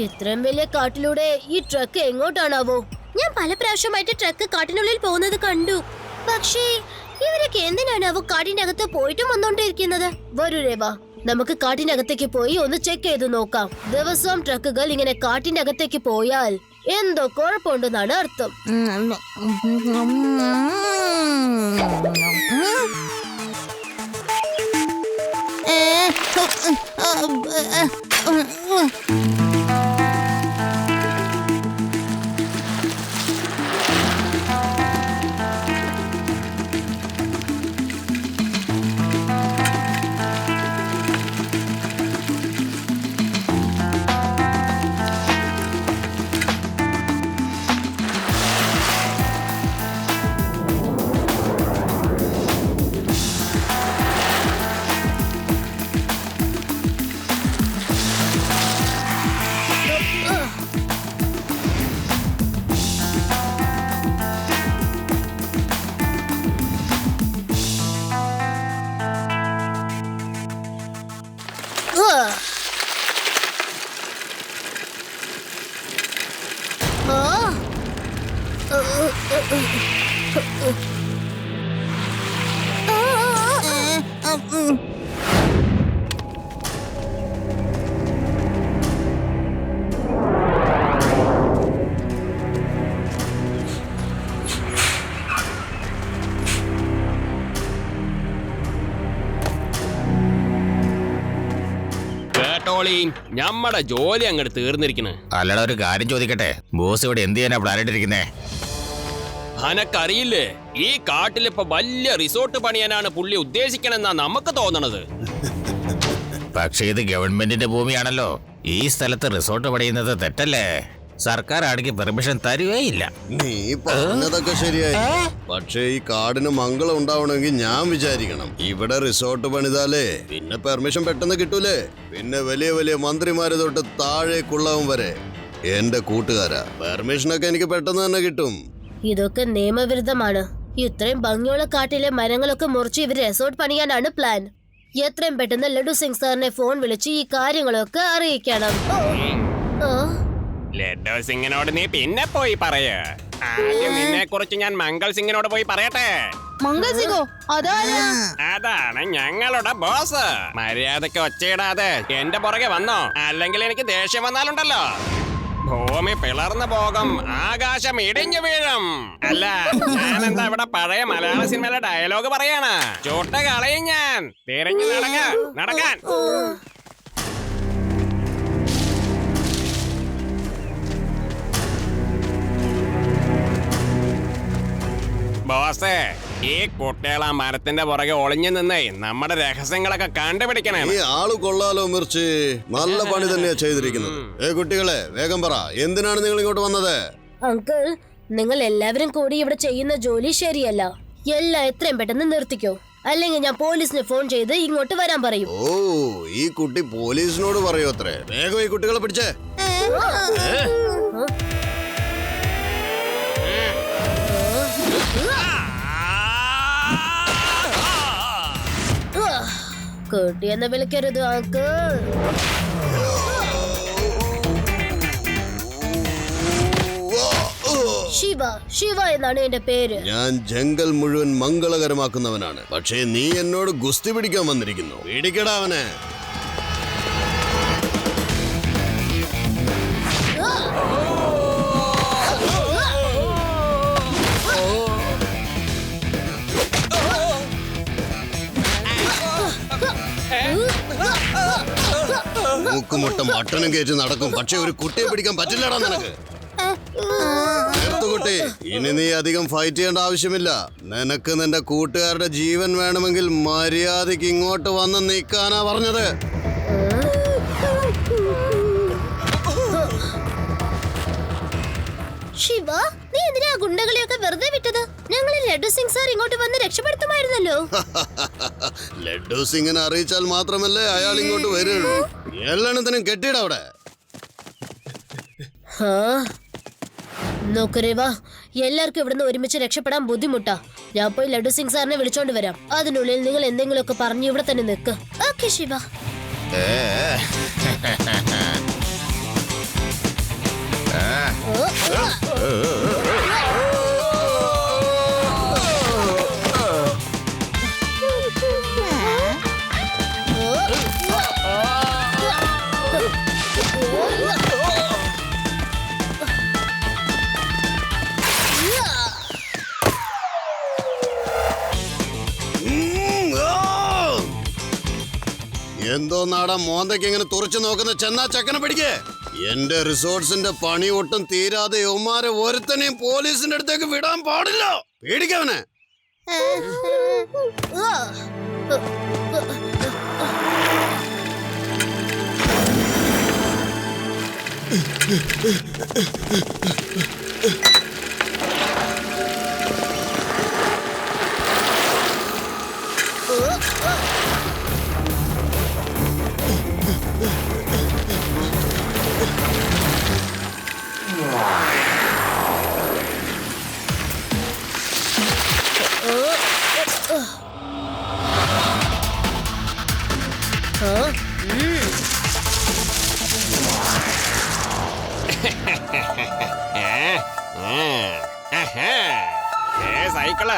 ഇത്രയും വലിയ കാട്ടിലൂടെ ഈ ട്രക്ക് എങ്ങോട്ടാണാവോ? ഞാൻ പല പ്രാവശ്യമായിട്ട് ട്രക്ക് കാട്ടിനുള്ളിൽ പോകുന്നത് കണ്ടു. പക്ഷേ ഇവരൊക്കെ എന്തിനാണാവോ കാട്ടിനകത്ത് പോയിട്ടും വന്നോണ്ടിരിക്കുന്നത്? വരൂ രേവ, നമുക്ക് കാട്ടിനകത്തേക്ക് പോയി ഒന്ന് ചെക്ക് ചെയ്ത് നോക്കാം. ദിവസവും ട്രക്കുകൾ ഇങ്ങനെ കാട്ടിനകത്തേക്ക് പോയാൽ എന്തോ കുഴപ്പമുണ്ടെന്നാണ് അർത്ഥം. ഞമ്മടെ ജോലി അങ്ങോട്ട് തീർന്നിരിക്കണ്. അല്ലടാ, ഒരു കാര്യം ചോദിക്കട്ടെ, ബോസ് ഇവിടെ എന്ത് ചെയ്യാനാ പ്ലാൻ ഇട്ടിരിക്കുന്നേ? അനക്കറിയില്ലേ, ഈ കാട്ടിലിപ്പോ വലിയ റിസോർട്ട് പണിയാനാണ് പുള്ളി ഉദ്ദേശിക്കണെന്നാ നമുക്ക് തോന്നണത്. പക്ഷേ ഇത് ഗവൺമെന്റിന്റെ ഭൂമിയാണല്ലോ. ഈ സ്ഥലത്ത് റിസോർട്ട് പണിയുന്നത് തെറ്റല്ലേ? സർക്കാർ ആണെങ്കിൽ പെർമിഷൻ തരുകയില്ല. നീ പറഞ്ഞതൊക്കെ ശരിയായി, പക്ഷേ ഈ കാടിന് മംഗളം ഉണ്ടാവണമെങ്കിൽ ഞാൻ വിചാരിക്കണം. ഇവിടെ റിസോർട്ട് പണിതാലേ പിന്നെ പെർമിഷൻ പെട്ടെന്ന് കിട്ടൂലേ. പിന്നെ വലിയ വലിയ മന്ത്രിമാര് തൊട്ട് താഴേക്കുള്ളവൻ വരെ എന്റെ കൂട്ടുകാരാ, പെർമിഷനൊക്കെ എനിക്ക് പെട്ടെന്ന് തന്നെ കിട്ടും. ഇതൊക്കെ നിയമവിരുദ്ധമാണ്. ഇത്രയും ഭംഗിയുള്ള കാട്ടിലെ മരങ്ങളൊക്കെ മുറിച്ച് ഇവർ റിസോർട്ട് പണിയാനാണ് പ്ലാൻ. എത്രയും പെട്ടെന്ന് ലഡു സിംഗ് സാറിനെ ഫോൺ വിളിച്ച് ഈ കാര്യങ്ങളൊക്കെ അറിയിക്കണം. ലഡു സിംഗിനോട് നീ പിന്നെ പോയി പറയ്. ആദ്യം നിന്നെ കുറിച്ച് ഞാൻ മംഗൾ സിംഗിനോട് പോയി പറയട്ടെ. മംഗൾ സിംഗോ? അതാണ് ഞങ്ങളുടെ ബോസ്. മര്യാദക്ക് ഒച്ചയിടാതെ എന്റെ പുറകെ വന്നോ, അല്ലെങ്കിൽ എനിക്ക് ദേഷ്യം വന്നാലുണ്ടല്ലോ ഭൂമി പിളർന്നു പോകും, ആകാശം ഇടിഞ്ഞു വീഴും. അല്ല, ഞാനെന്താ ഇവിടെ പഴയ മലയാള സിനിമയിലെ ഡയലോഗ് പറയാണ്? ചൂട്ട കളയും ഞാൻ. തിരിഞ്ഞു നടക്കാൻ. ബോസേ, ഈ കുട്ടികൾ ആ മരത്തിന്റെ പുറകെ ഒളിഞ്ഞു നിന്നേ നമ്മുടെ രഹസ്യങ്ങളൊക്കെ കണ്ടുപിടിക്കണേ. ഈ ആള് കൊള്ളാലോ മിർച്ചി, നല്ല പണി തന്നെയാ ചെയ്തിരിക്കുന്നത്. കുട്ടികളെ വേഗം പറ, എന്തിനാണ് നിങ്ങൾ ഇങ്ങോട്ട് വന്നത്? അങ്കിൾ, നിങ്ങൾ എല്ലാവരും കൂടി ഇവിടെ ചെയ്യുന്ന ജോലി ശരിയല്ല. എല്ലാം എത്രയും പെട്ടെന്ന് നിർത്തിക്കോ, അല്ലെങ്കിൽ ഞാൻ പോലീസിന് ഫോൺ ചെയ്ത് ഇങ്ങോട്ട് വരാൻ പറയും. ഓ, ഈ കുട്ടി പോലീസിനോട് പറയൂ അത്രേ. വേഗം ഈ കുട്ടികളെ പിടിച്ചേ. കുട്ടിയെന്ന് വിളിക്കരുത് അങ്കിൾ. ശിവ എന്നാണ് എന്റെ പേര്. ഞാൻ ജംഗൽ മുഴുവൻ മംഗളകരമാക്കുന്നവനാണ്. പക്ഷേ നീ എന്നോട് ഗുസ്തി പിടിക്കാൻ വന്നിരിക്കുന്നു. പിടിക്കടാ അവനെ. മൂക്കുമുട്ട മട്ടനും കയറ്റി നടക്കും, പക്ഷെ ഒരു കുട്ടിയെ പിടിക്കാൻ പറ്റില്ലടാ നിനക്ക്. കുട്ടി, ഇനി നീ അധികം ഫൈറ്റ് ചെയ്യേണ്ട ആവശ്യമില്ല. നിനക്ക് നിന്റെ കൂട്ടുകാരുടെ ജീവൻ വേണമെങ്കിൽ മര്യാദയ്ക്ക് ഇങ്ങോട്ട് വന്ന് നിൽക്കാനാ പറഞ്ഞത്. ശിവ, നീ എന്തിനാ ഗുണ്ടകളെയൊക്കെ വെറുതെ വിട്ടത്? ഞങ്ങൾ ലഡു സിംഗ് സാർ ഇങ്ങോട്ട് വന്ന് രക്ഷപ്പെടുത്തുമായിരുന്നല്ലോ. ലഡു സിംഗിനെ അറിയിച്ചാൽ മാത്രമല്ലേ അയാൾ ഇങ്ങോട്ട് വരുള്ളൂ. എല്ലാത്തിനും കെട്ടിയിട അവിടെ. നോക്കരേവാ, എല്ലാവർക്കും ഇവിടുന്ന് ഒരുമിച്ച് രക്ഷപ്പെടാൻ ബുദ്ധിമുട്ടാ. ഞാൻ പോയി ലഡു സിംഗ് സാറിനെ വിളിച്ചോണ്ട് വരാം. അതിനുള്ളിൽ നിങ്ങൾ എന്തെങ്കിലുമൊക്കെ പറഞ്ഞു ഇവിടെ തന്നെ നിൽക്ക്. ഓക്കെ ശിവ. എന്തോ നാടാ മോന്തയ്ക്ക് ഇങ്ങനെ തുറച്ചു നോക്കുന്ന ചെന്നാ ചക്കനെ പിടിക്കേ. എന്റെ റിസോർട്സിന്റെ പണി ഒട്ടും തീരാതെ യൗമാരെ ഒരുത്തനെയും പോലീസിന്റെ അടുത്തേക്ക് വിടാൻ പാടില്ല. പേടിക്കവനെ. സൈക്കിള്.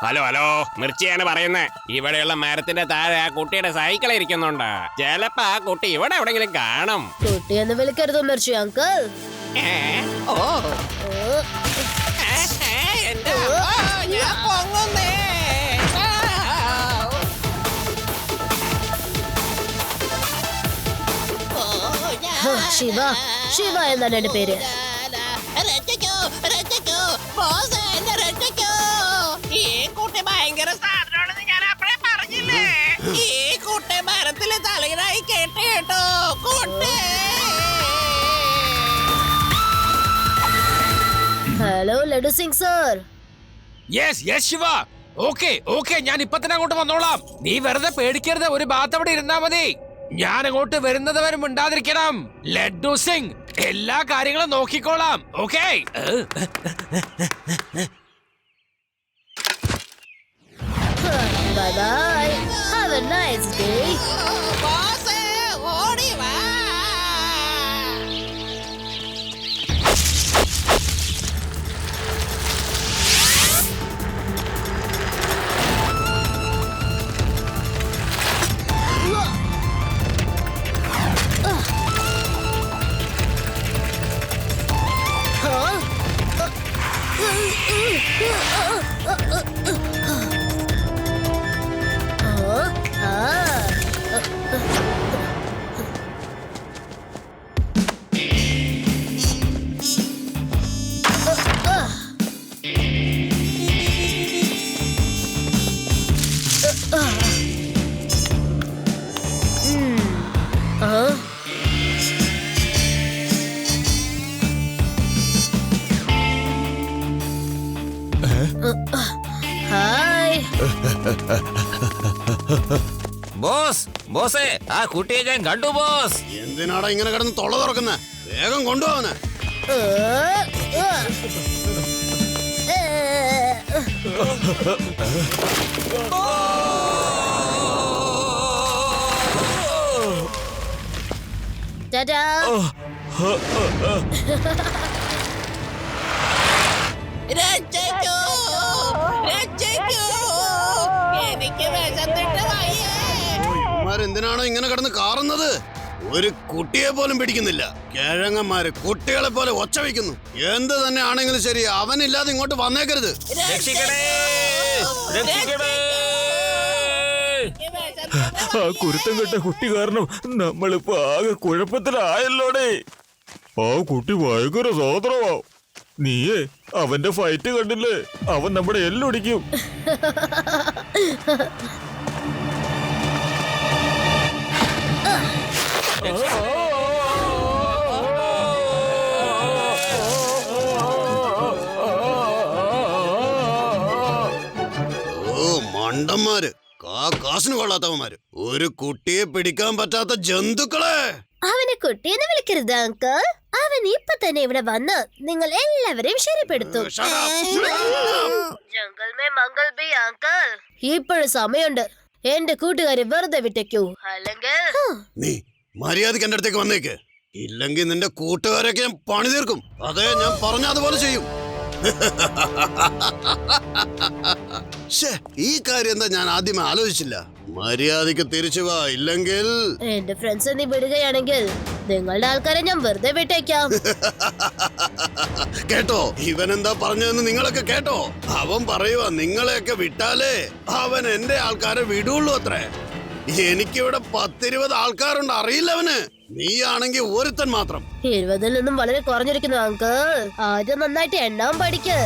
ഹലോ ഹലോ, മിർച്ചിയാണ് പറയുന്നത്. ഇവിടെയുള്ള മരത്തിന്റെ താഴെ ആ കുട്ടിയുടെ സൈക്കിൾ ഇരിക്കുന്നുണ്ട്. ചിലപ്പോ ആ കുട്ടി ഇവിടെ എവിടെങ്കിലും കാണും. കുട്ടി എന്ന് വിളിക്കരുത് മിർച്ചി അങ്കിൾ. ശിവ, ശിവ എന്നാണ് എന്റെ പേര്. ഭയങ്കര സാധനമാണെന്ന് ഞാൻ അപ്പഴേ പറഞ്ഞില്ലേ. ഈ കുട്ടി മരത്തില് തലയിലായി കേട്ടോ കുട്ടി. Hello laddu Singh sir. Yes yes Shiva. Okay ഞാൻ ഇപ്പൊ തന്നെ അങ്ങോട്ട് വന്നോളാം. നീ വെറുതെ പേടിക്കരുത്. ഒരു ഭാഗത്ത് അവിടെ ഇരുന്നാ മതി. ഞാൻ അങ്ങോട്ട് വരുന്നത് വരെ മിണ്ടാതിരിക്കണം. ലഡു സിംഗ് എല്ലാ കാര്യങ്ങളും നോക്കിക്കോളാം. Okay. Bye bye. Have a nice day. Hi boss, ബോസേ, ആ കുട്ടിയെ ഞാൻ കണ്ടു ബോസ്. എന്തിനാടാ ഇങ്ങനെ കിടന്ന് തൊള്ള തുറക്കുന്ന? വേഗം കൊണ്ടുപോവനെ. ടാറ്റാ. എന്തിനാണോ ഇങ്ങനെ കിടന്ന് കാറുന്നത്? ഒരു കുട്ടിയെ പോലും പിടിക്കുന്നില്ല. കിഴങ്ങന്മാര് കുട്ടികളെ പോലെ ഒച്ച വയ്ക്കുന്നു. എന്ത് തന്നെ ആണെങ്കിലും ശരി, അവനില്ലാതെ ഇങ്ങോട്ട് വന്നേക്കരുത്. ആ കുരുത്തം കെട്ട കുട്ടി കാരണം നമ്മളിപ്പോ ആകെ കുഴപ്പത്തിലായല്ലോടെ. ആ കുട്ടി ഭയങ്കര സോദരമാ. നീയേ അവന്റെ ഫൈറ്റ് കണ്ടില്ലേ? അവൻ നമ്മുടെ എല്ലൊടിക്കും. ഓ മണ്ടന്മാര്, കാശിന് കൊള്ളാത്തവന്മാര്, ഒരു കുട്ടിയെ പിടിക്കാൻ പറ്റാത്ത ജന്തുക്കളെ. അവനെ കുട്ടിയെന്ന് വിളിക്കരുത് അങ്കിൾ. അവൻ ഇപ്പൊ തന്നെ ഇവിടെ വന്ന് നിങ്ങൾ എല്ലാവരെയും ശരിപ്പെടുത്തും. Jungle may Mangal B uncle. ഇപ്പോഴും സമയമുണ്ട്. എന്റെ കൂട്ടുകാരെ വെറുതെ വിട്ടേക്കൂ, അല്ലെങ്കിൽ നീ മര്യാദക്ക് എന്റെ അടുത്തേക്ക് വന്നേക്ക്. ഇല്ലെങ്കിൽ നിന്റെ കൂട്ടുകാരൊക്കെ ഞാൻ പണി തീർക്കും. അതെ, ഞാൻ പറഞ്ഞ അതുപോലെ ചെയ്യും. ഈ കാര്യം എന്താ ഞാൻ ആദ്യമേ ആലോചിച്ചില്ല. മര്യാദക്ക് തിരിച്ചു വാ, ഇല്ലെങ്കിൽ എന്റെ ഫ്രണ്ട്സ് നീ വിടുകയാണെങ്കിൽ നിങ്ങളുടെ ആൾക്കാരെ ഞാൻ വെറുതെ വിട്ടേക്കാം. കേട്ടോ ഇവൻ എന്താ പറഞ്ഞതെന്ന് നിങ്ങളൊക്കെ കേട്ടോ? അവൻ പറയുവാ നിങ്ങളെയൊക്കെ വിട്ടാലേ അവൻ എന്റെ ആൾക്കാരെ വിടുള്ളൂ അത്രേ. എനിക്കിവിടെ 10-20 ആൾക്കാരുണ്ട്, അറിയില്ല അവന്. നീയാണെങ്കിൽ ഒരുത്തൻ മാത്രം. 20-ൽ നിന്നും വളരെ കുറഞ്ഞിരിക്കുന്നു അങ്കിൾ. ആദ്യം നന്നായിട്ട് എണ്ണാൻ പഠിക്ക്.